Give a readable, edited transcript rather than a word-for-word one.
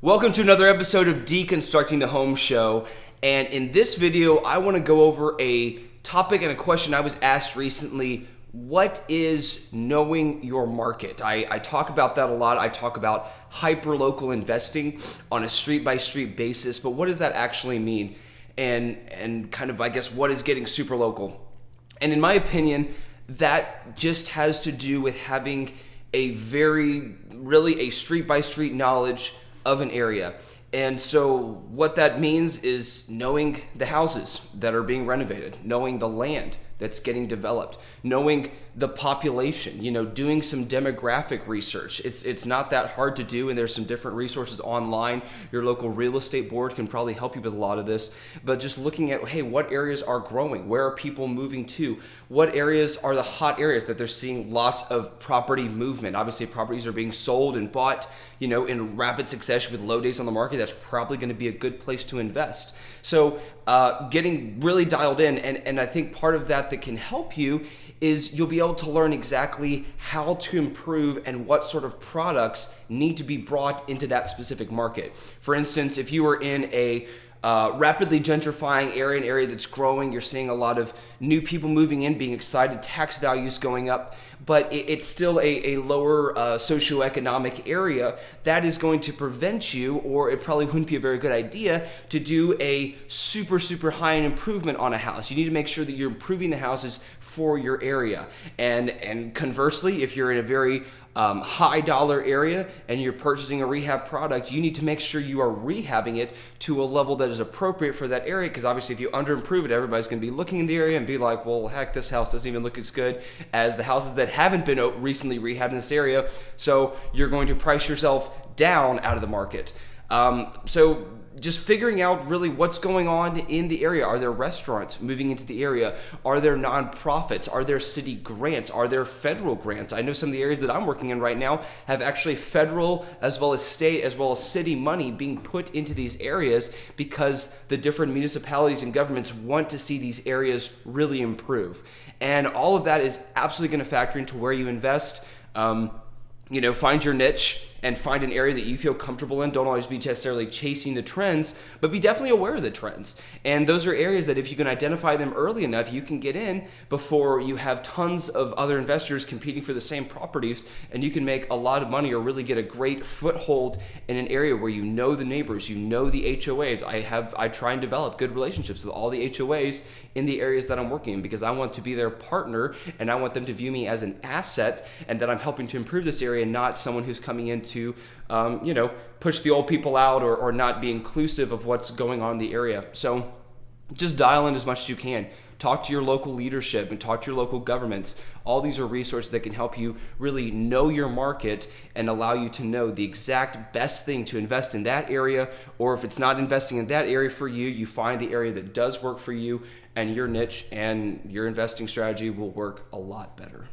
Welcome to another episode of Deconstructing the Home Show. And in this video, I want to go over a topic and a question I was asked recently. What is knowing your market? I talk about that a lot. I talk about hyper-local investing on a street-by-street basis, but what does that actually mean? And kind of, I guess, what is getting super local? And in my opinion, that just has to do with having really a street-by-street knowledge of an area. And so what that means is knowing the houses that are being renovated, knowing the land that's getting developed, knowing the population, doing some demographic research. It's not that hard to do, and there's some different resources online. Your local real estate board can probably help you with a lot of this, but just looking at, hey, what areas are growing? Where are people moving to? What areas are the hot areas that they're seeing lots of property movement? Obviously, properties are being sold and bought, in rapid succession with low days on the market. That's probably going to be a good place to invest. So getting really dialed in, and I think part of that can help you is you'll be able to learn exactly how to improve and what sort of products need to be brought into that specific market. For instance, if you are in a rapidly gentrifying area, an area that's growing, you're seeing a lot of new people moving in, being excited, tax values going up, but it's still a lower socioeconomic area. That is going to prevent you, or it probably wouldn't be a very good idea, to do a super high end improvement on a house. You need to make sure that you're improving the houses for your area. And conversely, if you're in a very high dollar area and you're purchasing a rehab product, you need to make sure you are rehabbing it to a level that is appropriate for that area, because obviously if you under improve it, everybody's going to be looking in the area and be like, well, heck, this house doesn't even look as good as the houses that haven't been recently rehabbed in this area. So you're going to price yourself down out of the market. So just figuring out really what's going on in the area. Are there restaurants moving into the area? Are there nonprofits? Are there city grants? Are there federal grants? I know some of the areas that I'm working in right now have actually federal as well as state as well as city money being put into these areas because the different municipalities and governments want to see these areas really improve. And all of that is absolutely going to factor into where you invest. Find your niche and find an area that you feel comfortable in. Don't always be necessarily chasing the trends, but be definitely aware of the trends. And those are areas that if you can identify them early enough, you can get in before you have tons of other investors competing for the same properties, and you can make a lot of money or really get a great foothold in an area where you know the neighbors, you know the HOAs. I try and develop good relationships with all the HOAs in the areas that I'm working in because I want to be their partner and I want them to view me as an asset and that I'm helping to improve this area, not someone who's coming in to push the old people out or not be inclusive of what's going on in the area. So just dial in as much as you can. Talk to your local leadership and talk to your local governments. All these are resources that can help you really know your market and allow you to know the exact best thing to invest in that area, or if it's not investing in that area for you, you find the area that does work for you and your niche, and your investing strategy will work a lot better.